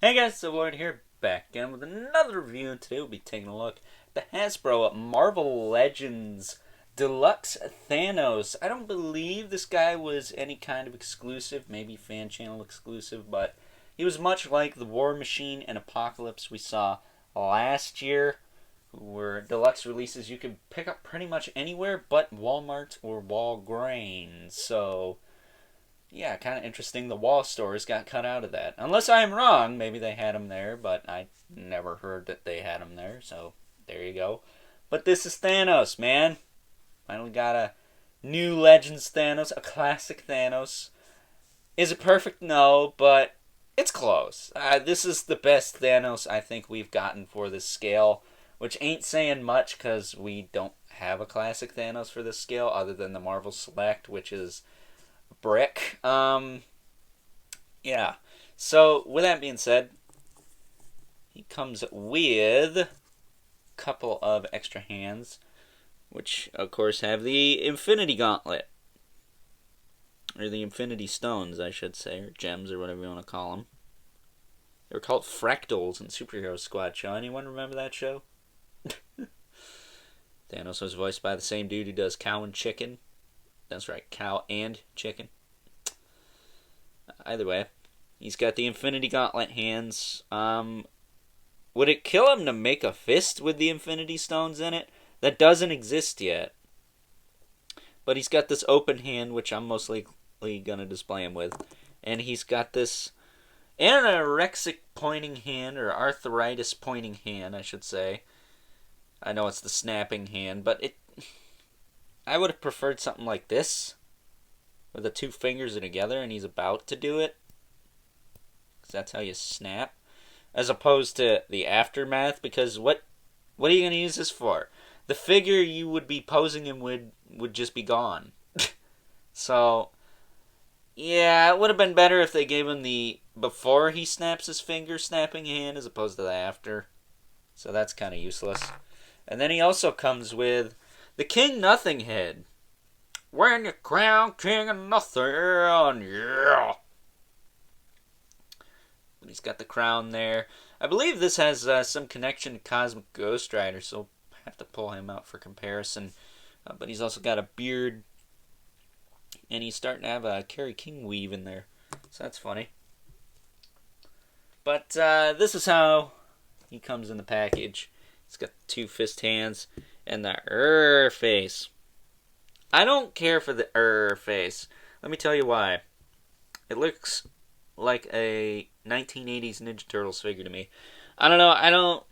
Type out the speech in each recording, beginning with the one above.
Hey guys, so Lloyd here, back again with another review, and today we'll be taking a look at the Hasbro Marvel Legends Deluxe Thanos. I don't believe this guy was any kind of exclusive, maybe fan channel exclusive, but he was much like the War Machine and Apocalypse we saw last year, who were deluxe releases you could pick up pretty much anywhere but Walmart or Walgreens. So yeah, kind of interesting. The wall stores got cut out of that. Unless I'm wrong, maybe they had them there, but I never heard that they had them there, so there you go. But this is Thanos, man. Finally got a new Legends Thanos, a classic Thanos. Is it perfect? No, but it's close. This is the best Thanos I think we've gotten for this scale, which ain't saying much because we don't have a classic Thanos for this scale other than the Marvel Select, which is brick. Yeah. So with that being said, he comes with a couple of extra hands, which of course have the Infinity Gauntlet, or the Infinity Stones, I should say, or gems, or whatever you want to call them. They were called fractals in Superhero Squad show. Anyone remember that show? Thanos was voiced by the same dude who does Cow and Chicken. That's right, Cow and Chicken. Either way, he's got the Infinity Gauntlet hands. Would it kill him to make a fist with the Infinity Stones in it? That doesn't exist yet. But he's got this open hand, which I'm most likely going to display him with. And he's got this anorexic pointing hand, or arthritis pointing hand, I should say. I know it's the snapping hand, but I would have preferred something like this, where the two fingers are together and he's about to do it, because that's how you snap, as opposed to the aftermath, because what are you going to use this for? The figure you would be posing him with would just be gone. So, yeah, it would have been better if they gave him the before he snaps his finger snapping hand as opposed to the after. So that's kind of useless. And then he also comes with the King Nothing head. When you crown King of Nothing, yeah. He's got the crown there. I believe this has some connection to Cosmic Ghost Rider, so we'll have to pull him out for comparison. But he's also got a beard, and he's starting to have a Kerry King weave in there, so that's funny. But this is how he comes in the package. He's got two fist hands and the face. I don't care for the face. Let me tell you why. It looks like a 1980s Ninja Turtles figure to me. I don't know.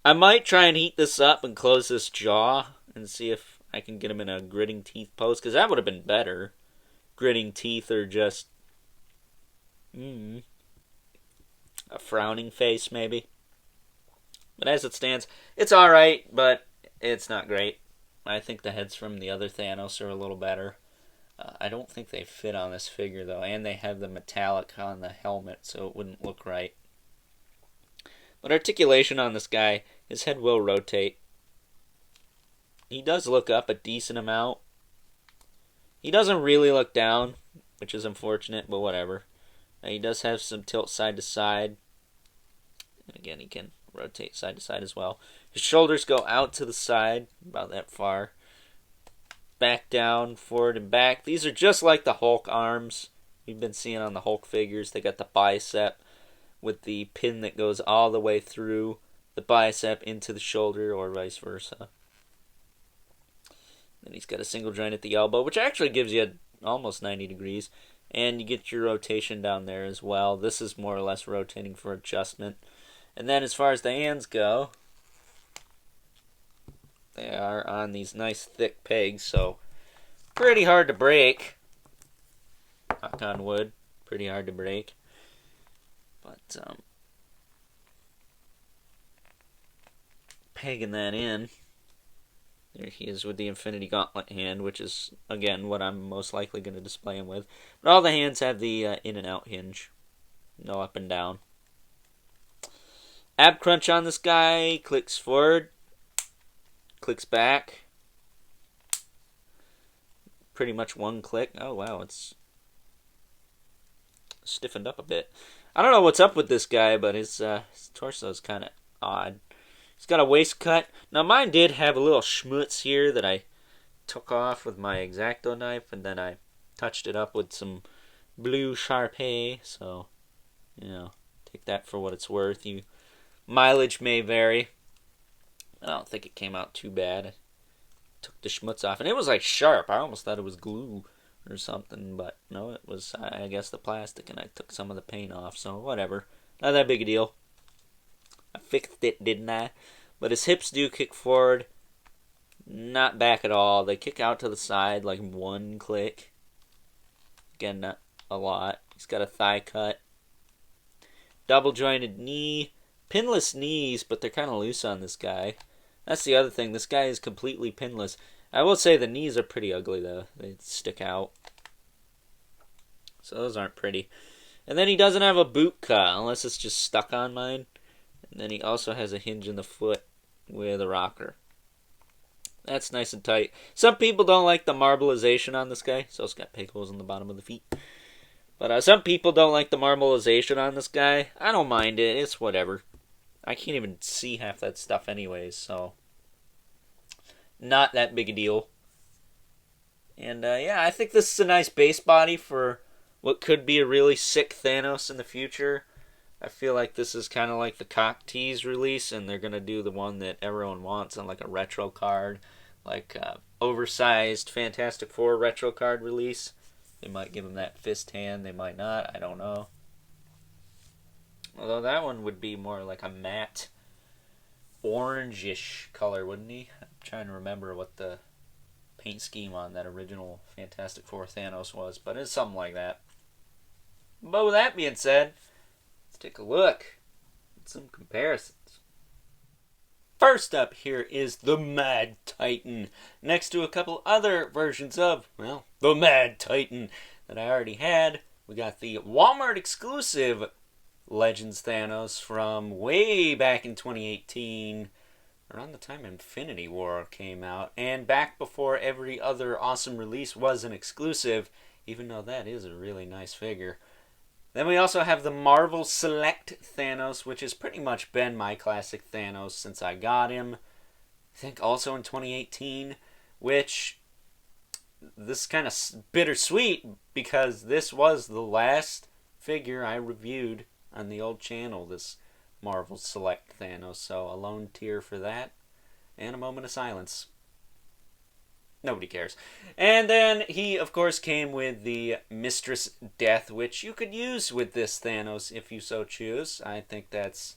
I might try and heat this up and close this jaw and see if I can get him in a gritting teeth pose, because that would have been better. Gritting teeth or just a frowning face, maybe. But as it stands, it's alright, but it's not great. I think the heads from the other Thanos are a little better. I don't think they fit on this figure, though, and they have the metallic on the helmet, so it wouldn't look right. But articulation on this guy, his head will rotate. He does look up a decent amount. He doesn't really look down, which is unfortunate, but whatever. He does have some tilt side to side. And again, he can rotate side to side as well. His shoulders go out to the side, about that far. Back down, forward and back. These are just like the Hulk arms we've been seeing on the Hulk figures. They got the bicep with the pin that goes all the way through the bicep into the shoulder, or vice versa. Then he's got a single joint at the elbow, which actually gives you almost 90 degrees. And you get your rotation down there as well. This is more or less rotating for adjustment. And then as far as the hands go, they are on these nice thick pegs, so pretty hard to break. Knock on wood, pretty hard to break. But pegging that in, there he is with the Infinity Gauntlet hand, which is, again, what I'm most likely going to display him with. But all the hands have the in and out hinge, no up and down. Ab crunch on this guy, clicks forward, clicks back. Pretty much one click. Oh wow, it's stiffened up a bit. I don't know what's up with this guy, but his torso is kind of odd. He's got a waist cut. Now mine did have a little schmutz here that I took off with my X-Acto knife, and then I touched it up with some blue Sharpie. So, take that for what it's worth. Mileage may vary. I don't think it came out too bad. I took the schmutz off, and it was like sharp. I almost thought it was glue or something, but no, it was, I guess, the plastic, and I took some of the paint off, so whatever. Not that big a deal. I fixed it, didn't I? But his hips do kick forward, not back at all. They kick out to the side like one click. Again, not a lot. He's got a thigh cut. Double jointed knee. Pinless knees, but they're kind of loose on this guy. That's the other thing. This guy is completely pinless. I will say the knees are pretty ugly, though. They stick out. So those aren't pretty. And then he doesn't have a boot cut, unless it's just stuck on mine. And then he also has a hinge in the foot with a rocker. That's nice and tight. Some people don't like the marbleization on this guy. So it's got peg holes in the bottom of the feet. But some people don't like the marbleization on this guy. I don't mind it. It's whatever. I can't even see half that stuff anyways, so not that big a deal. And yeah, I think this is a nice base body for what could be a really sick Thanos in the future. I feel like this is kind of like the Cock Tease release, and they're going to do the one that everyone wants on like a retro card, like oversized Fantastic Four retro card release. They might give him that fist hand, they might not, I don't know. Although that one would be more like a matte orangish color, wouldn't he? I'm trying to remember what the paint scheme on that original Fantastic Four Thanos was, but it's something like that. But with that being said, let's take a look at some comparisons. First up here is the Mad Titan, next to a couple other versions of, well, the Mad Titan that I already had. We got the Walmart exclusive Legends Thanos from way back in 2018, around the time Infinity War came out, and back before every other awesome release was an exclusive, even though that is a really nice figure. Then we also have the Marvel Select Thanos, which has pretty much been my classic Thanos since I got him. I think also in 2018, which this is kind of bittersweet because this was the last figure I reviewed on the old channel, this Marvel Select Thanos. So a lone tear for that, and a moment of silence. Nobody cares. And then he, of course, came with the Mistress Death, which you could use with this Thanos if you so choose. I think that's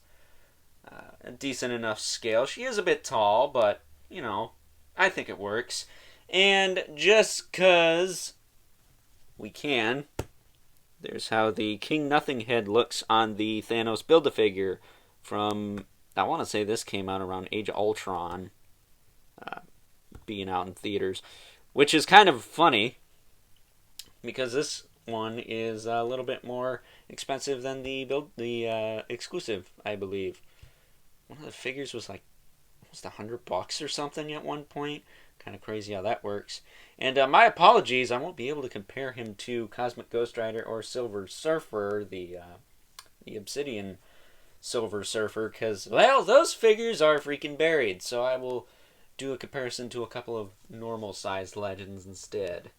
a decent enough scale. She is a bit tall, but, I think it works. And just because we can, there's how the King Nothing head looks on the Thanos Build-A-Figure from, I want to say this came out around Age of Ultron. Being out in theaters, which is kind of funny because this one is a little bit more expensive than the exclusive, I believe. One of the figures was like almost $100 or something at one point. Kind of crazy how that works. And my apologies, I won't be able to compare him to Cosmic Ghost Rider or Silver Surfer, the Obsidian Silver Surfer, because, well, those figures are freaking buried, so I will do a comparison to a couple of normal-sized legends instead.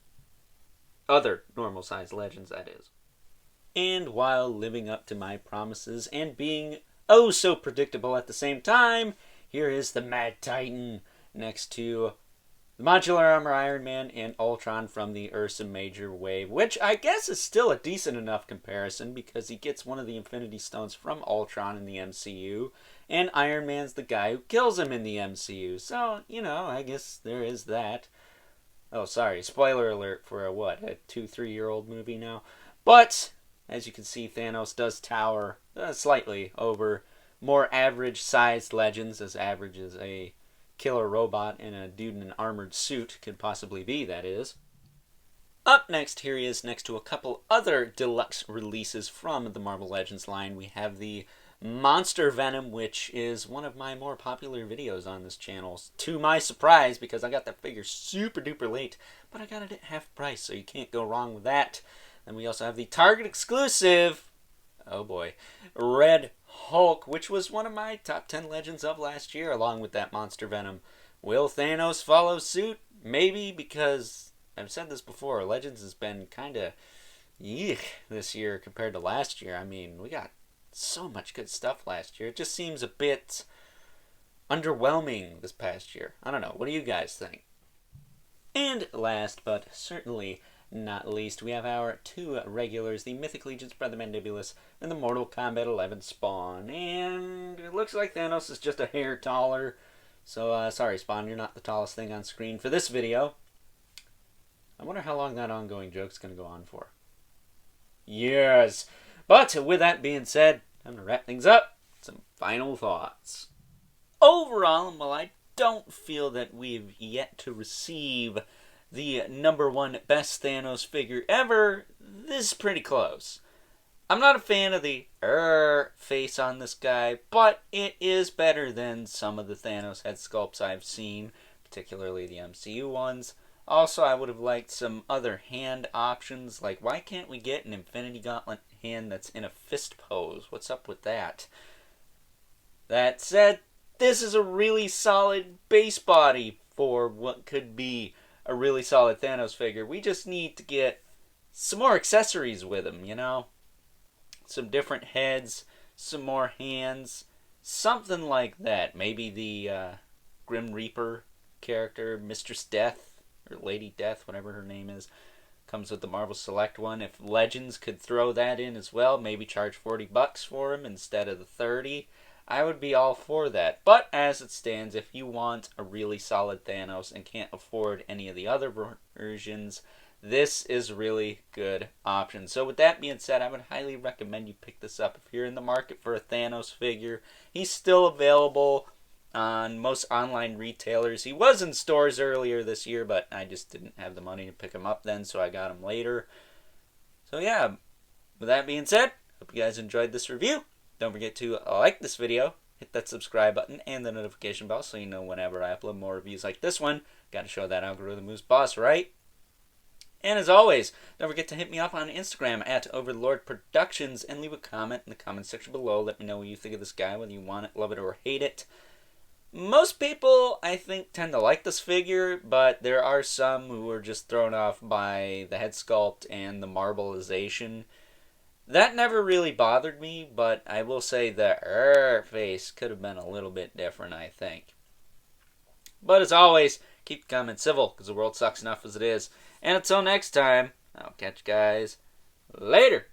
Other normal-sized legends, that is. And while living up to my promises and being oh so predictable at the same time, here is the Mad Titan next to the Modular Armor Iron Man and Ultron from the Ursa Major wave, which I guess is still a decent enough comparison because he gets one of the Infinity Stones from Ultron in the MCU, and Iron Man's the guy who kills him in the MCU. So, I guess there is that. Oh, sorry, spoiler alert for a 2-3-year-old movie now. But, as you can see, Thanos does tower slightly over more average-sized legends, as average as a killer robot and a dude in an armored suit could possibly be, that is. Up next, here he is next to a couple other deluxe releases from the Marvel Legends line. We have the Monster Venom, which is one of my more popular videos on this channel, to my surprise, because I got that figure super duper late, but I got it at half price, so you can't go wrong with that. Then we also have the Target exclusive Oh boy. Red Hulk, which was one of my top 10 legends of last year, along with that Monster Venom. Will Thanos follow suit? Maybe, because I've said this before, Legends has been kind of yeek this year compared to last year. I mean, we got so much good stuff last year. It just seems a bit underwhelming this past year. I don't know. What do you guys think? And last but certainly not least, we have our two regulars, the Mythic Legions Brother Mandibulus and the Mortal Kombat 11 Spawn. And it looks like Thanos is just a hair taller. So, sorry, Spawn, you're not the tallest thing on screen for this video. I wonder how long that ongoing joke's going to go on for. Years. But with that being said, I'm going to wrap things up. Some final thoughts. Overall, well, I don't feel that we've yet to receive the #1 best Thanos figure ever. This is pretty close. I'm not a fan of the face on this guy, but it is better than some of the Thanos head sculpts I've seen, particularly the MCU ones. Also, I would have liked some other hand options, like why can't we get an Infinity Gauntlet hand that's in a fist pose? What's up with that? That said, this is a really solid base body for what could be a really solid Thanos figure. We just need to get some more accessories with him, you know? Some different heads, some more hands, something like that. Maybe the Grim Reaper character, Mistress Death, or Lady Death, whatever her name is, comes with the Marvel Select one. If Legends could throw that in as well, maybe charge $40 for him instead of the 30, I would be all for that. But as it stands, if you want a really solid Thanos and can't afford any of the other versions, this is a really good option. So with that being said, I would highly recommend you pick this up if you're in the market for a Thanos figure. He's still available on most online retailers. He was in stores earlier this year, but I just didn't have the money to pick him up then, so I got him later. So yeah, with that being said, hope you guys enjoyed this review. Don't forget to like this video, hit that subscribe button and the notification bell so you know whenever I upload more reviews like this one. Gotta show that algorithm who's boss, right? And as always, don't forget to hit me up on Instagram at Overlord Productions and leave a comment in the comment section below. Let me know what you think of this guy, whether you want it, love it, or hate it. Most people, I think, tend to like this figure, but there are some who are just thrown off by the head sculpt and the marbleization. That never really bothered me, but I will say the face could have been a little bit different, I think. But as always, keep the comments civil, because the world sucks enough as it is. And until next time, I'll catch you guys later.